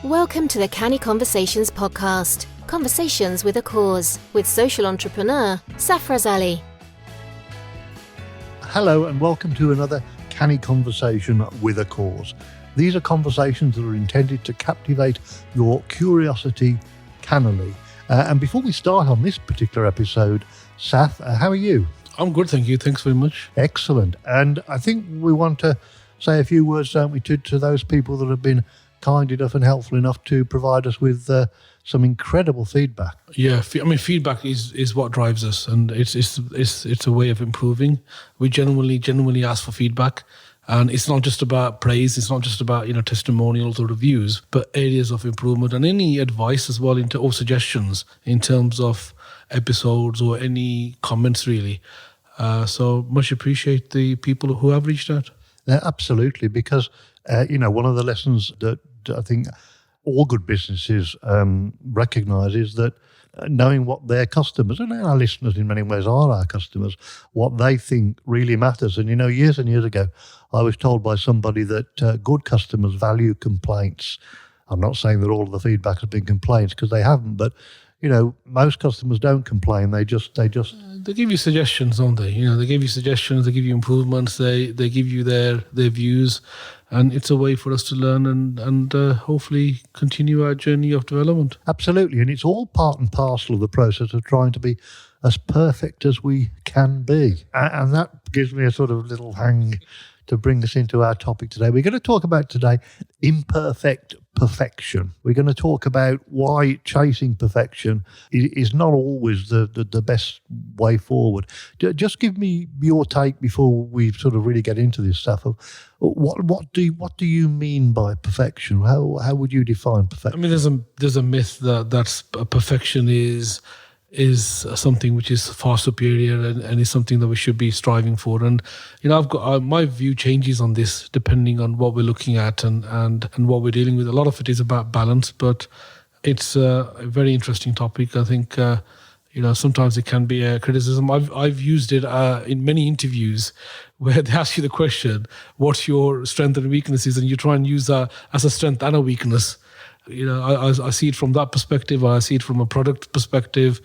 Welcome to the Canny Conversations podcast, Conversations with a Cause, with social entrepreneur Safaraz Ali. Hello and welcome to another Canny Conversation with a Cause. These are conversations that are intended to captivate your curiosity cannily. And before we start on this particular episode, Saf, how are you? I'm good, thank you. Thanks very much. Excellent. And I think we want to say a few words, don't we, to those people that have been kind enough and helpful enough to provide us with some incredible feedback. Yeah, feedback is what drives us, and it's a way of improving. We genuinely ask for feedback, and it's not just about praise. It's not just about testimonials or reviews, but areas of improvement and any advice as well or suggestions in terms of episodes or any comments really. So much appreciate the people who have reached out. Absolutely, because one of the lessons that I think all good businesses recognise is that knowing what their customers, and our listeners in many ways are our customers, what they think really matters. And years and years ago, I was told by somebody that good customers value complaints. I'm not saying that all of the feedback has been complaints, because they haven't, but most customers don't complain. They just They give you suggestions, don't they? They give you suggestions, they give you improvements, they give you their views, and it's a way for us to learn and hopefully continue our journey of development. Absolutely, and it's all part and parcel of the process of trying to be as perfect as we can be. And that gives me a sort of little hang to bring us into our topic today. We're going to talk about today imperfect perfection. We're going to talk about why chasing perfection is not always the best way forward. Just give me your take before we sort of really get into this stuff. What do you mean by perfection? How would you define perfection? There's a myth that perfection is something which is far superior and is something that we should be striving for. And I've got my view changes on this depending on what we're looking at and what we're dealing with. A lot of it is about balance, but it's a very interesting topic. I think sometimes it can be a criticism. I've used it in many interviews where they ask you the question, "What's your strength and weaknesses?" and you try and use that as a strength and a weakness. I see it from that perspective. I see it from a product perspective,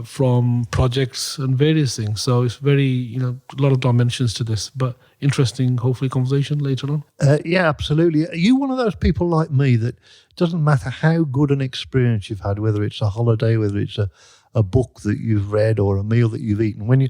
from projects and various things. So it's very, a lot of dimensions to this, but interesting, hopefully, conversation later on. Yeah, absolutely. Are you one of those people like me that doesn't matter how good an experience you've had, whether it's a holiday, whether it's a book that you've read or a meal that you've eaten, when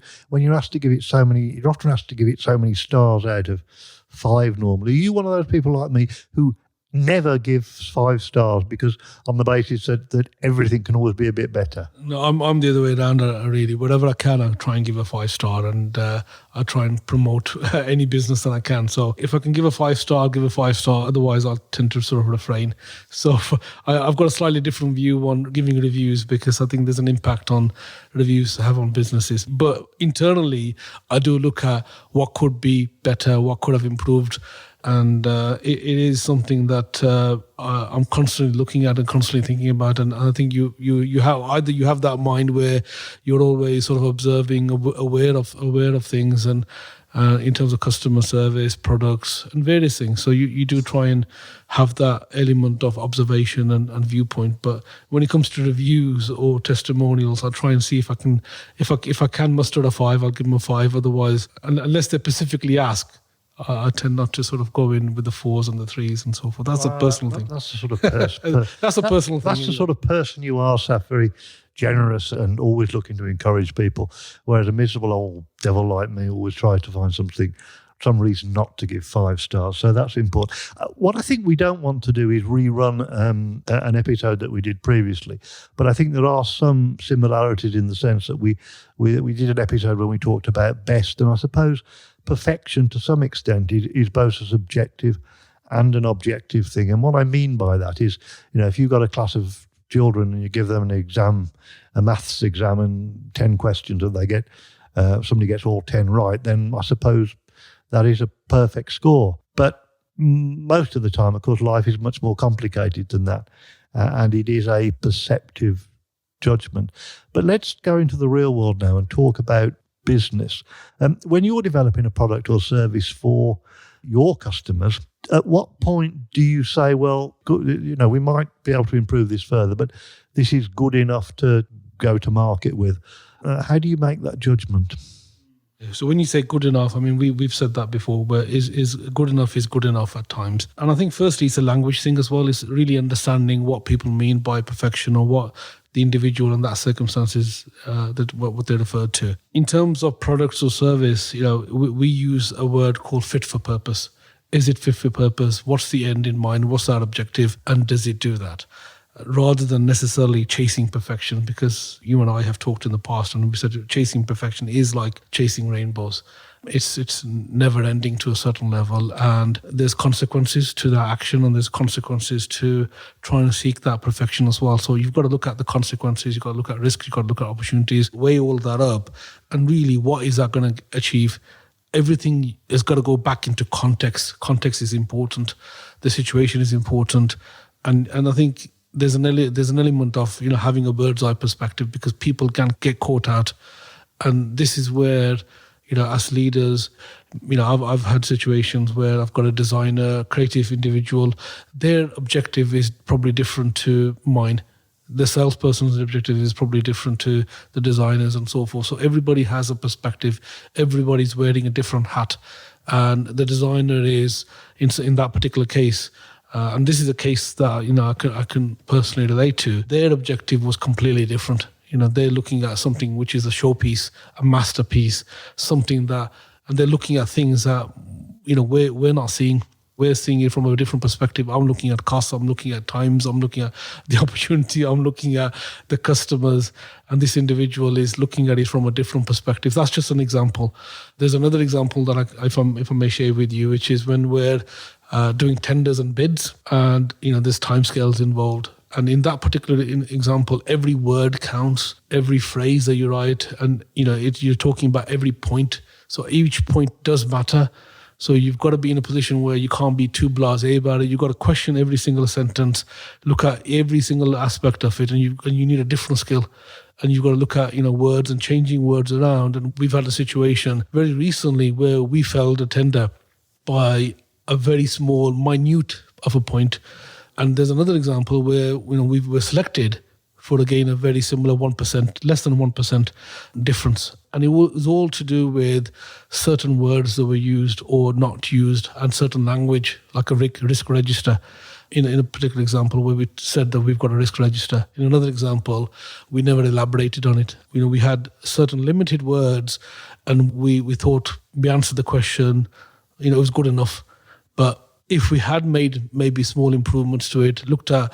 you're asked to give it you're often asked to give it so many stars out of 5 normally. Are you one of those people like me who never gives 5 stars because on the basis that everything can always be a bit better? No, I'm the other way around, really. Whatever I can, I try and give a 5 star, and I try and promote any business that I can. So if I can give a 5 star, I'll give a 5 star. Otherwise, I'll tend to sort of refrain. So I've got a slightly different view on giving reviews because I think there's an impact on reviews have on businesses. But internally, I do look at what could be better, what could have improved. And it is something that I'm constantly looking at and constantly thinking about. And I think you have that mind where you're always sort of observing, aware of things, and in terms of customer service, products, and various things. So you do try and have that element of observation and viewpoint. But when it comes to reviews or testimonials, I try and see if I can muster a 5, I'll give them a 5. Otherwise, unless they specifically ask, I tend not to sort of go in with the 4s and the 3s and so forth. That's a personal thing. That's the sort of that's a personal thing. That's the sort of person you are, Saf. Very generous and always looking to encourage people. Whereas a miserable old devil like me always tries to find some reason not to give 5 stars. So that's important. What I think we don't want to do is rerun an episode that we did previously. But I think there are some similarities in the sense that we did an episode when we talked about best, and I suppose perfection to some extent is both a subjective and an objective thing. And what I mean by that is, if you've got a class of children and you give them an exam, a maths exam, and 10 questions, and they get somebody gets all 10 right, then I suppose that is a perfect score. But most of the time, of course, life is much more complicated than that, and it is a perceptive judgment. But let's go into the real world now and talk about business. When you're developing a product or service for your customers, at what point do you say, well, good, we might be able to improve this further, but this is good enough to go to market with? How do you make that judgment? So when you say good enough, I mean, we've said that before, but is good enough at times. And I think firstly, it's a language thing as well. It's really understanding what people mean by perfection, or what the individual and that circumstances, what they refer to. In terms of products or service, we use a word called fit for purpose. Is it fit for purpose? What's the end in mind? What's our objective? And does it do that? Rather than necessarily chasing perfection, because you and I have talked in the past and we said chasing perfection is like chasing rainbows. It's never ending to a certain level, and there's consequences to that action, and there's consequences to trying to seek that perfection as well. So you've got to look at the consequences, you've got to look at risk, you've got to look at opportunities, weigh all that up, and really what is that going to achieve? Everything has got to go back into context. Context is important. The situation is important, and I think there's an element of having a bird's eye perspective, because people can get caught out, and this is where as leaders, I've had situations where I've got a designer, creative individual. Their objective is probably different to mine. The salesperson's objective is probably different to the designers, and so forth. So everybody has a perspective. Everybody's wearing a different hat, and the designer is in that particular case. And this is a case that I can personally relate to. Their objective was completely different. They're looking at something which is a showpiece, a masterpiece, something that, and they're looking at things that we're not seeing. We're seeing it from a different perspective. I'm looking at costs. I'm looking at times. I'm looking at the opportunity. I'm looking at the customers, and this individual is looking at it from a different perspective. That's just an example. There's another example that if I may share with you, which is when we're doing tenders and bids, and there's timescales involved. And in that particular example, every word counts, every phrase that you write, and you're talking about every point. So each point does matter. So you've got to be in a position where you can't be too blasé about it. You've got to question every single sentence, look at every single aspect of it, and you need a different skill. And you've got to look at words and changing words around. And we've had a situation very recently where we failed a tender by a very small, minute of a point. And there's another example where we were selected for again a very similar 1%, less than 1% difference. And it was all to do with certain words that were used or not used, and certain language, like a risk register. In a particular example where we said that we've got a risk register. In another example, we never elaborated on it. We had certain limited words, and we thought we answered the question, it was good enough. But if we had made maybe small improvements to it, looked at,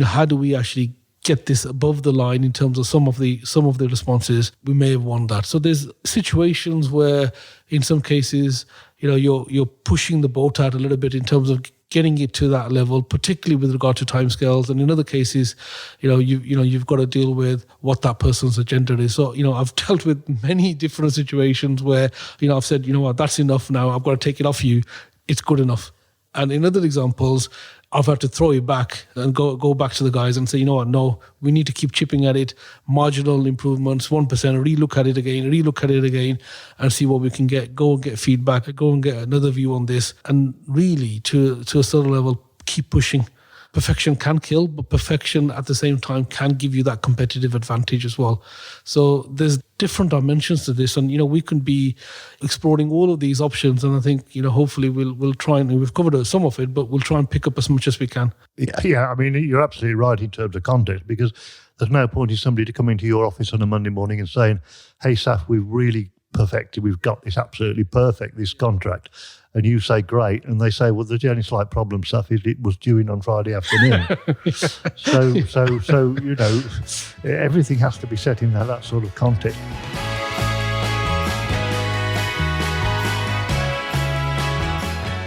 how do we actually get this above the line in terms of some of the responses, we may have won that. So there's situations where, in some cases, you're pushing the boat out a little bit in terms of getting it to that level, particularly with regard to timescales. And in other cases, you've got to deal with what that person's agenda is. So, I've dealt with many different situations where, I've said, what, that's enough now. I've got to take it off you. It's good enough. And in other examples, I've had to throw it back and go back to the guys and say, no, we need to keep chipping at it. Marginal improvements, 1%, relook at it again, and see what we can get. Go and get feedback, go and get another view on this. And really, to a certain level, keep pushing. Perfection can kill, but perfection at the same time can give you that competitive advantage as well. So there's different dimensions to this, and we can be exploring all of these options. And I think hopefully we'll try, and we've covered some of it, but we'll try and pick up as much as we can. Yeah. I mean, you're absolutely right in terms of context, because there's no point in somebody to come into your office on a Monday morning and saying, "Hey, Saf, we've really perfected. We've got this absolutely perfect, this contract." And you say, great. And they say, well, the only slight problem, Saf, is it was due in on Friday afternoon. So everything has to be set in that sort of context.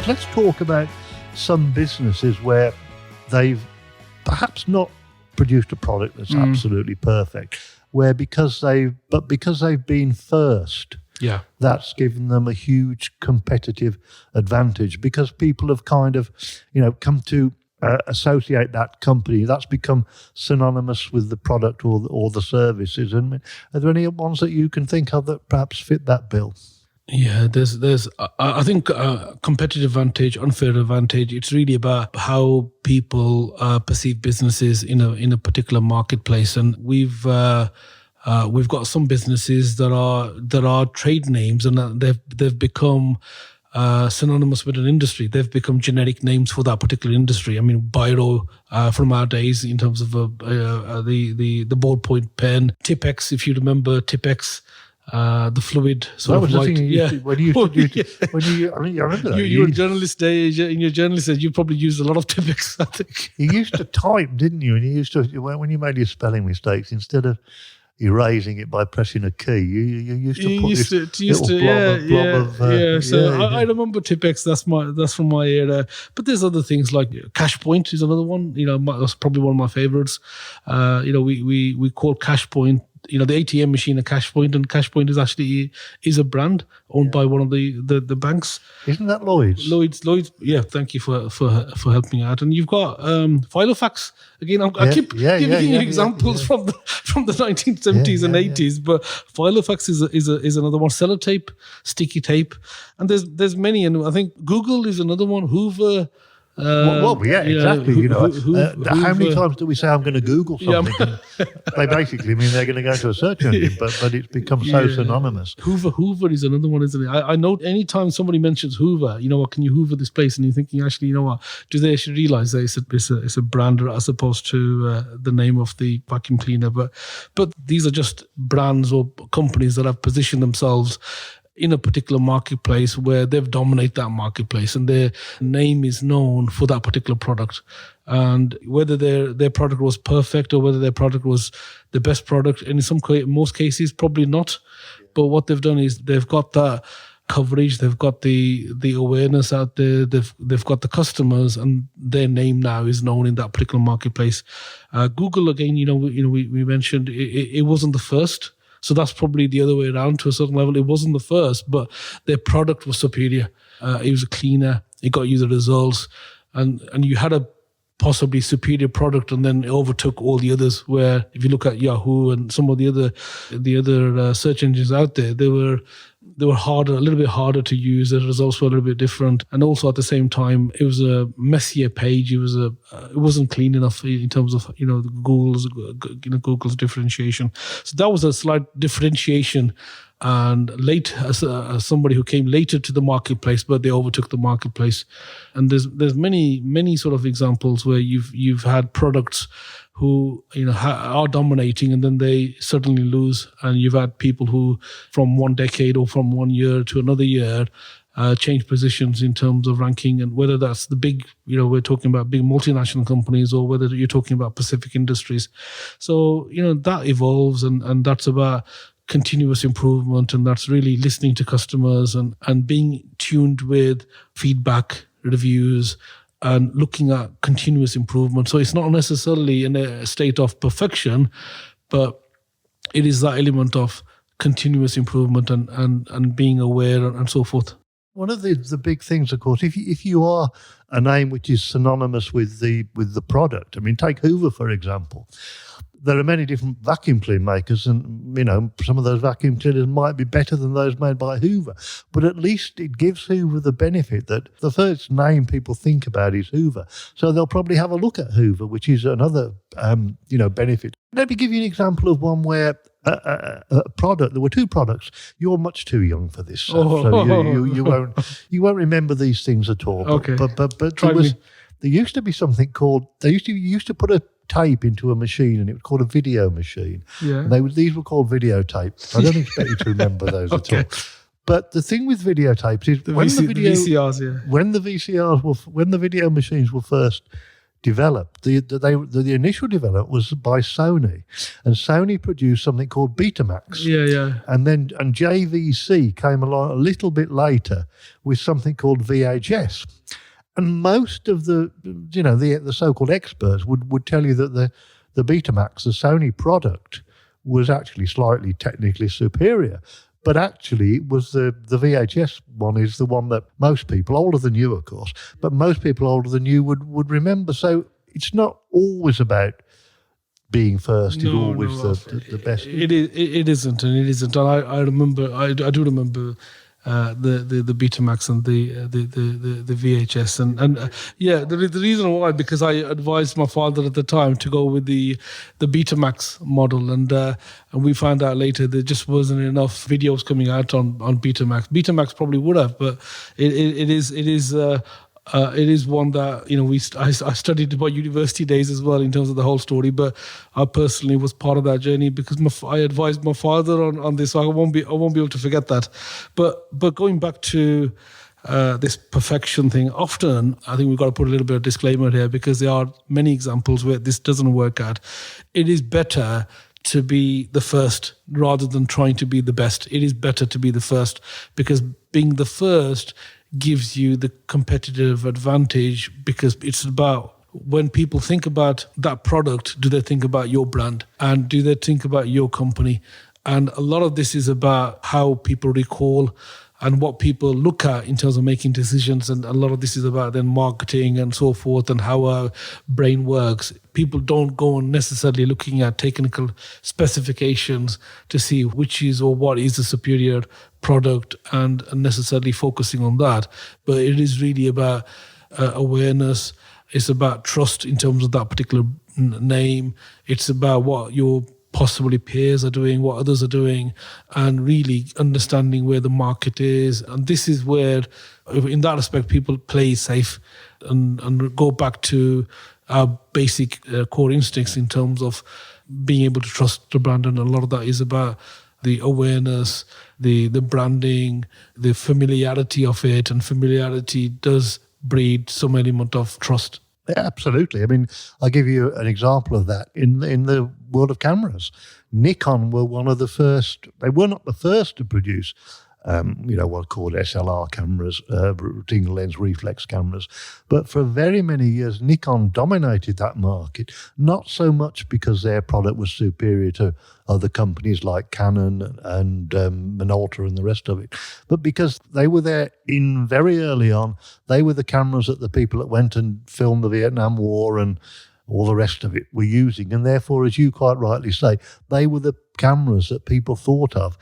Let's talk about some businesses where they've perhaps not produced a product that's absolutely perfect, where because they've been first, that's given them a huge competitive advantage, because people have kind of, come to associate that company. That's become synonymous with the product or the services. And are there any ones that you can think of that perhaps fit that bill? Yeah, I think competitive advantage, unfair advantage. It's really about how people perceive businesses in a particular marketplace, and we've got some businesses that are trade names, and that they've become synonymous with an industry. They've become generic names for that particular industry. I mean, Biro from our days in terms of the ballpoint pen, Tipex, if you remember Tipex. The fluid sort of light. When you I remember that. You were a journalist days, in your journalist days, you probably used a lot of Tipex, I think. You used to type, didn't you? And you used to, when you made your spelling mistakes, instead of erasing it by pressing a key, you used to put this little blob of... So I remember Tipex. That's from my era. But there's other things like Cashpoint is another one. That's probably one of my favorites. We call Cashpoint, the ATM machine a Cashpoint, and Cashpoint is a brand owned by one of the banks. Isn't that Lloyd's? Lloyd's. Yeah, thank you for helping out. And you've got Filofax. Again, I keep giving you examples from the 1970s and 80s, but Filofax is another one. Sellotape, sticky tape, and there's many. And I think Google is another one. Hoover. Exactly. How many times do we say I'm going to Google something? They basically mean they're going to go to a search engine, but it's become so synonymous. Hoover is another one, isn't it? I know anytime somebody mentions Hoover, can you Hoover this place? And you're thinking, actually, do they actually realize that it's a brand as opposed to the name of the vacuum cleaner? But these are just brands or companies that have positioned themselves in a particular marketplace where they've dominated that marketplace and their name is known for that particular product. And whether their product was perfect or whether their product was the best product, and in most cases, probably not. But what they've done is they've got that coverage, they've got the awareness out there, they've got the customers, and their name now is known in that particular marketplace. Google, again, we mentioned it wasn't the first. So that's probably the other way around to a certain level. It wasn't the first, but their product was superior. It was a cleaner. It got you the results. And you had a possibly superior product, and then it overtook all the others, where if you look at Yahoo and some of the other search engines out there, they were harder, a little bit harder to use. The results were a little bit different, and also at the same time, it was a messier page. It wasn't clean enough in terms of Google's differentiation. So that was a slight differentiation. And late, as somebody who came later to the marketplace, but they overtook the marketplace. And there's many sort of examples where you've had products who are dominating, and then they suddenly lose. And you've had people who, from one decade or from 1 year to another year, change positions in terms of ranking. And whether that's the big, we're talking about big multinational companies, or whether you're talking about Pacific Industries. So that evolves, and that's about continuous improvement, and that's really listening to customers and being tuned with feedback, reviews, and looking at continuous improvement. So it's not necessarily in a state of perfection, but it is that element of continuous improvement and being aware and so forth. One of the big things, of course, if you are a name which is synonymous with the product, I mean, take Hoover, for example. There are many different vacuum cleaner makers, and some of those vacuum cleaners might be better than those made by Hoover. But at least it gives Hoover the benefit that the first name people think about is Hoover, so they'll probably have a look at Hoover, which is another benefit. Let me give you an example of one where a product. There were two products. You're much too young for this, so you won't remember these things at all. Okay, but there used to be something called. You used to put a tape into a machine, and it was called a video machine. Yeah. And these were called videotapes. I don't expect you to remember those at all. But the thing with videotapes is when the video machines were first developed, the initial development was by Sony, and Sony produced something called Betamax. And JVC came along a little bit later with something called VHS. And most of the so-called experts would tell you that the Betamax, the Sony product, was actually slightly technically superior. But actually, it was the VHS one is the one that most people, older than you, of course, but most people older than you would remember. So it's not always about being first. It's always the best. It isn't, and it isn't. And I do remember the Betamax and the VHS, the reason why, because I advised my father at the time to go with the Betamax model, and we found out later there just wasn't enough videos coming out on Betamax. Betamax probably would have, but it is one that I studied about university days as well in terms of the whole story. But I personally was part of that journey because I advised my father on this, so I won't be able to forget that. But going back to this perfection thing, often I think we've got to put a little bit of disclaimer here because there are many examples where this doesn't work out. It is better to be the first rather than trying to be the best. It is better to be the first because being the first gives you the competitive advantage, because it's about when people think about that product, do they think about your brand and do they think about your company? And a lot of this is about how people recall and what people look at in terms of making decisions. And a lot of this is about then marketing and so forth and how our brain works. People don't go on necessarily looking at technical specifications to see which is or what is the superior product and necessarily focusing on that. But it is really about awareness. It's about trust in terms of that particular name. It's about what your possibly peers are doing, what others are doing, and really understanding where the market is. And this is where, in that aspect, people play safe and go back to our basic core instincts in terms of being able to trust the brand. And a lot of that is about the awareness, the branding, the familiarity of it. And familiarity does breed some element of trust. Yeah, absolutely. I mean, I'll give you an example of that. In the world of cameras, Nikon were one of the first. They were not the first to produce, what are called SLR cameras, single lens reflex cameras. But for very many years, Nikon dominated that market, not so much because their product was superior to other companies like Canon and Minolta and the rest of it, but because they were there in very early on. They were the cameras that the people that went and filmed the Vietnam War and all the rest of it were using. And therefore, as you quite rightly say, they were the cameras that people thought of,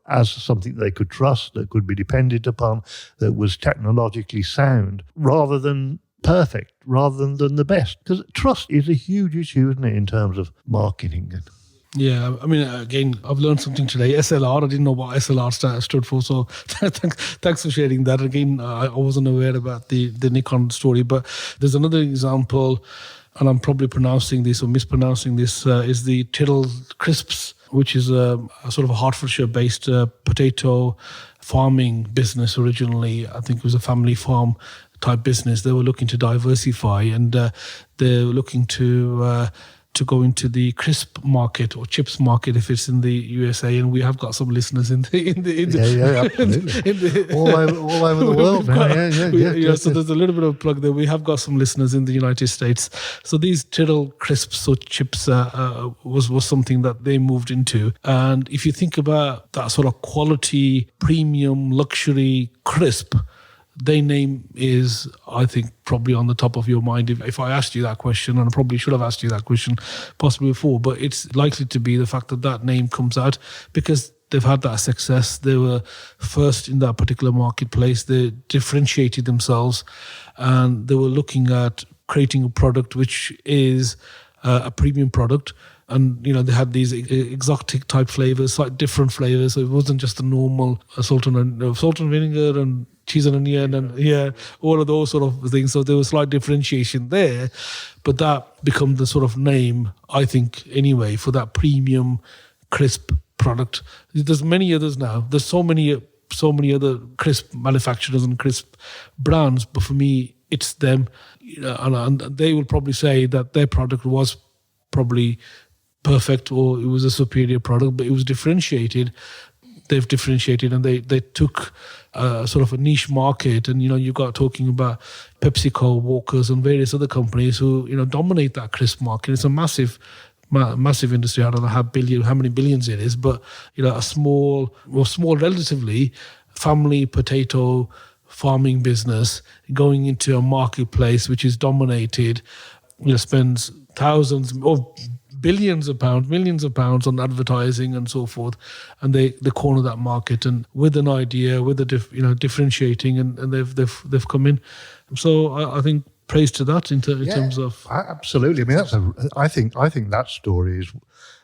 as something they could trust, that could be depended upon, that was technologically sound, rather than perfect, rather than the best. Because trust is a huge issue, isn't it, in terms of marketing? Yeah, I mean, again, I've learned something today. SLR, I didn't know what SLR stood for, so thanks for sharing that. Again, I wasn't aware about the Nikon story, but there's another example, and I'm probably pronouncing this or mispronouncing this, is the Tyrrell Crisps, which is a sort of a Hertfordshire-based potato farming business originally. I think it was a family farm type business. They were looking to diversify, and they're looking to go into the crisp market or chips market if it's in the USA, and we have got some listeners in the absolutely. all over the world. So there's a little bit of a plug there. We have got some listeners in the United States. So these Tyrrell crisps or chips was something that they moved into. And if you think about that sort of quality, premium, luxury crisp, their name is, I think, probably on the top of your mind. If I asked you that question, and I probably should have asked you that question possibly before, but it's likely to be the fact that name comes out because they've had that success. They were first in that particular marketplace. They differentiated themselves, and they were looking at creating a product which is a premium product. And, they had these exotic type flavors, slightly different flavors. So it wasn't just the normal salt and vinegar and cheese and onion and all of those sort of things. So there was slight differentiation there, but that became the sort of name, I think, anyway, for that premium crisp product. There's many others now. There's so many other crisp manufacturers and crisp brands, but for me, it's them. And they will probably say that their product was probably perfect or it was a superior product, but it was differentiated. They've differentiated and they took sort of a niche market. And, you got talking about PepsiCo, Walkers and various other companies who, dominate that crisp market. It's a massive industry. I don't know how many billions it is, but, a small relatively family potato farming business going into a marketplace which is dominated, spends thousands or billions of pounds, millions of pounds on advertising and so forth, and they corner that market and with an idea, with a differentiating, and they've come in. So I think praise to that in terms of absolutely. I mean, I think that story is,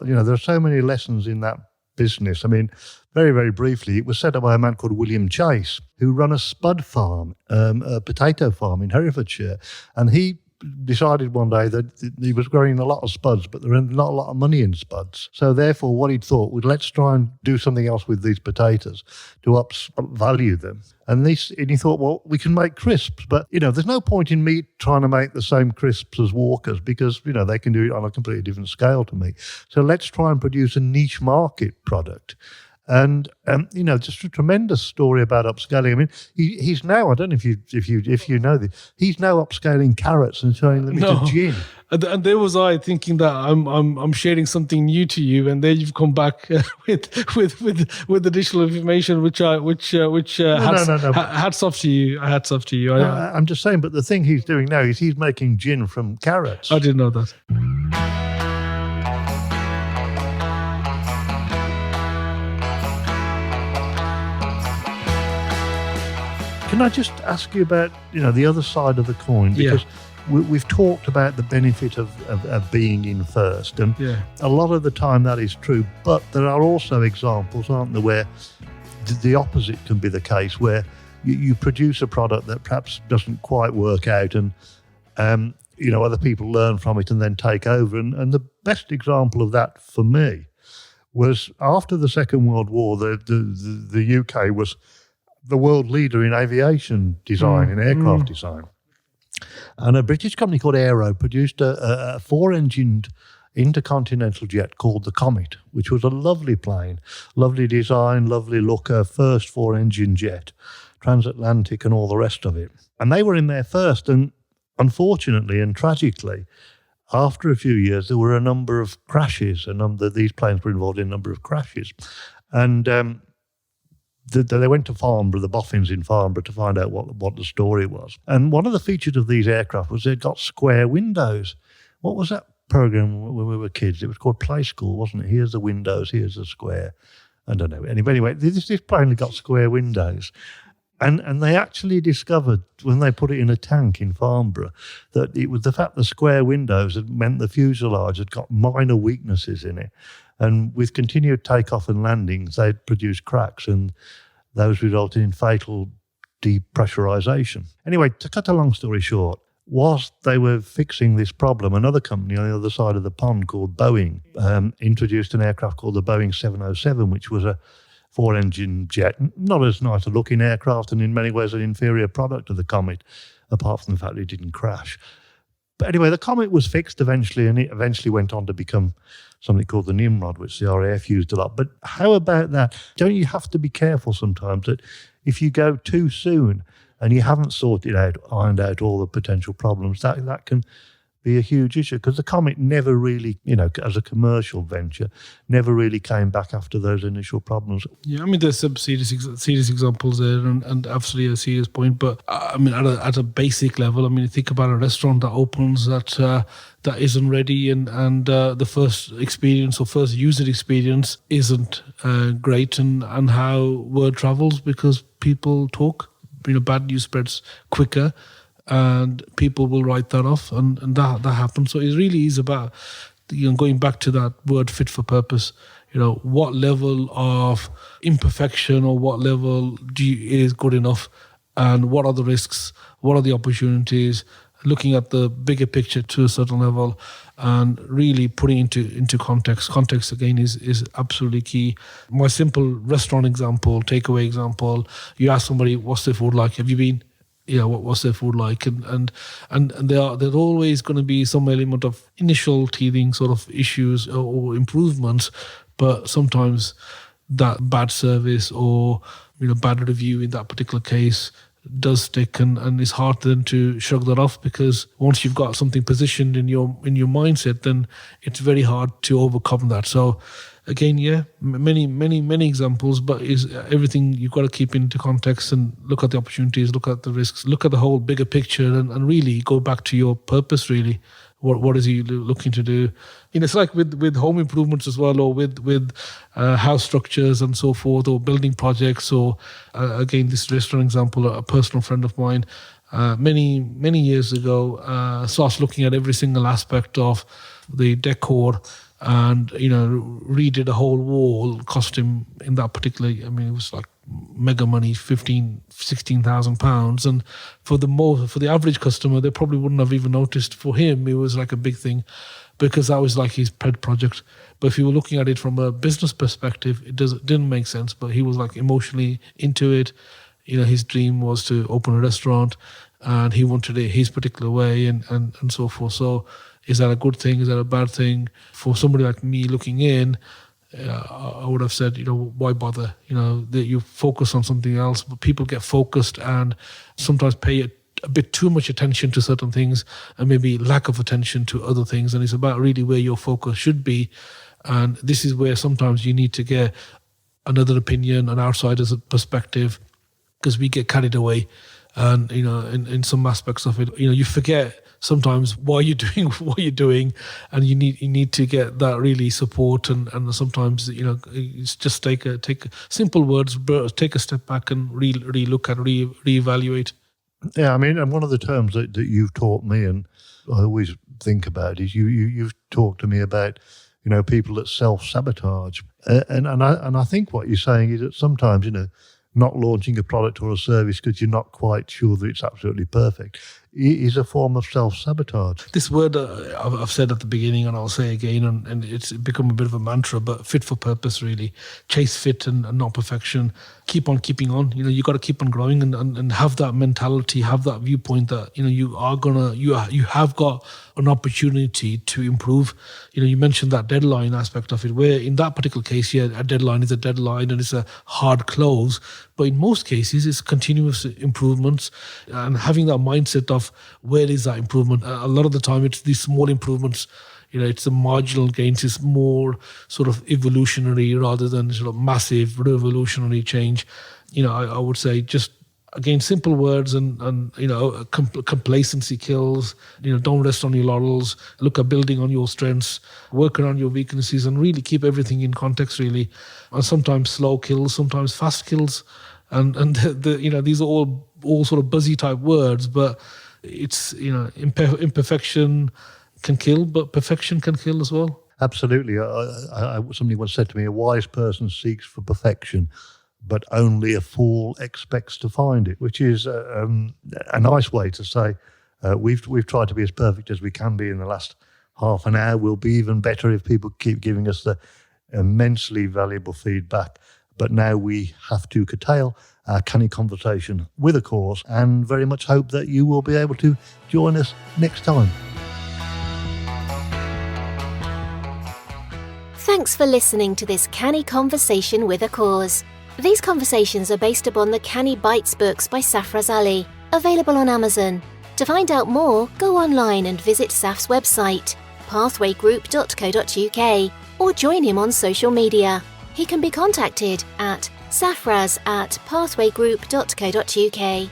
there are so many lessons in that business. I mean, very, very briefly, it was set up by a man called William Chase, who ran a spud farm, a potato farm in Herefordshire, and he decided one day that he was growing a lot of spuds, but there was not a lot of money in spuds. So therefore, what he'd thought was, let's try and do something else with these potatoes to up value them. And he thought, well, we can make crisps, but, there's no point in me trying to make the same crisps as Walker's because, they can do it on a completely different scale to me. So let's try and produce a niche market product. And just a tremendous story about upscaling. I mean, he's now, I don't know if you know this, he's now upscaling carrots and turning them into gin. And there was I thinking that I'm sharing something new to you, and then you've come back with additional information, which hats off to you. Hats off to you. I'm just saying, but the thing he's doing now is he's making gin from carrots. I didn't know that. Can I just ask you about, the other side of the coin? Because we've talked about the benefit of being in first. And a lot of the time that is true. But there are also examples, aren't there, where the opposite can be the case, where you produce a product that perhaps doesn't quite work out and, other people learn from it and then take over. And the best example of that for me was after the Second World War, the UK was the world leader in aviation design, in aircraft design. And a British company called Aero produced a four-engined intercontinental jet called the Comet, which was a lovely plane, lovely design, lovely look, a first four-engine jet, transatlantic and all the rest of it. And they were in there first, and unfortunately and tragically, after a few years, there were a number of crashes. These planes were involved in a number of crashes. And they went to Farnborough, the boffins in Farnborough, to find out what the story was. And one of the features of these aircraft was they'd got square windows. What was that program when we were kids? It was called Play School, wasn't it? Here's the windows, here's the square. I don't know. Anyway, this plane had got square windows. And they actually discovered, when they put it in a tank in Farnborough, that it was the fact the square windows had meant the fuselage had got minor weaknesses in it. And with continued takeoff and landings, they'd produced cracks, and those resulted in fatal depressurization. Anyway, to cut a long story short, whilst they were fixing this problem, another company on the other side of the pond called Boeing introduced an aircraft called the Boeing 707, which was a four-engine jet, not as nice a looking aircraft, and in many ways an inferior product of the Comet, apart from the fact that it didn't crash. But anyway, the Comet was fixed eventually, and it eventually went on to become something called the Nimrod, which the RAF used a lot. But how about that? Don't you have to be careful sometimes that if you go too soon and you haven't ironed out all the potential problems, that can be a huge issue? Because the Comet never really, as a commercial venture, never really came back after those initial problems. Yeah, I mean, there's some serious examples there, and absolutely a serious point. But I mean, at a basic level, I mean, think about a restaurant that opens that isn't ready, and the first experience or first user experience isn't great, and how word travels because people talk. Bad news spreads quicker, and people will write that off, and that happens. So it really is about going back to that word fit for purpose. What level of imperfection or what level is good enough, and what are the risks, what are the opportunities, looking at the bigger picture to a certain level, and really putting into context. Context, again, is absolutely key. My simple restaurant example, takeaway example, you ask somebody, what's their food like? Have you been? What's their food like? And there's always going to be some element of initial teething sort of issues or improvements, but sometimes that bad service or bad review in that particular case does stick, and it's hard then to shrug that off, because once you've got something positioned in your mindset, then it's very hard to overcome that. So again, many examples, but is everything you've got to keep into context and look at the opportunities, look at the risks, look at the whole bigger picture, and really go back to your purpose. Really, what is he looking to do? It's like with home improvements as well, or with house structures and so forth, or building projects, or again, this restaurant example, a personal friend of mine. Many years ago, starts looking at every single aspect of the decor, and redid a whole wall. Cost him in that particular, it was like mega money, 16,000 pounds, and for the average customer, they probably wouldn't have even noticed. For him, it was like a big thing, because that was like his pet project. But if you were looking at it from a business perspective, it didn't make sense. But he was like emotionally into it. His dream was to open a restaurant, and he wanted it his particular way, and so forth. So is that a good thing? Is that a bad thing? For somebody like me looking in, I would have said, why bother? That you focus on something else. But people get focused and sometimes pay a bit too much attention to certain things, and maybe lack of attention to other things. And it's about really where your focus should be. And this is where sometimes you need to get another opinion, an outsider's perspective, because we get carried away. And, in some aspects of it, you forget sometimes why you're doing what you're doing, and you need to get that really support. And sometimes, it's just take simple words, but take a step back and re-look at, reevaluate. Yeah, and one of the terms that you've taught me, and I always think about, is you've talked to me about, people that self-sabotage. And I think what you're saying is that sometimes, not launching a product or a service because you're not quite sure that it's absolutely perfect is a form of self-sabotage. This word I've said at the beginning, and I'll say again, and it's become a bit of a mantra, but fit for purpose, really. Chase fit and not perfection. Keep on keeping on. You got to keep on growing and have that mentality, have that viewpoint that, you have got an opportunity to improve. You mentioned that deadline aspect of it, where in that particular case, a deadline is a deadline and it's a hard close. But in most cases, it's continuous improvements, and having that mindset of where is that improvement. A lot of the time, it's these small improvements. It's the marginal gains. It's more sort of evolutionary rather than sort of massive revolutionary change. I would say just, again, simple words and complacency kills. Don't rest on your laurels. Look at building on your strengths, work around your weaknesses, and really keep everything in context, really. And sometimes slow kills, sometimes fast kills. And these are all sort of buzzy type words, but it's, imperfection can kill, but perfection can kill as well. Absolutely. Somebody once said to me, a wise person seeks for perfection, but only a fool expects to find it, which is a nice way to say we've tried to be as perfect as we can be in the last half an hour. We'll be even better if people keep giving us the immensely valuable feedback. But now we have to curtail our canny conversation with a course, and very much hope that you will be able to join us next time. Thanks for listening to this canny conversation with a cause. These conversations are based upon the Canny Bites books by Safaraz Ali, available on Amazon. To find out more, go online and visit Saf's website, pathwaygroup.co.uk, or join him on social media. He can be contacted at safaraz@pathwaygroup.co.uk.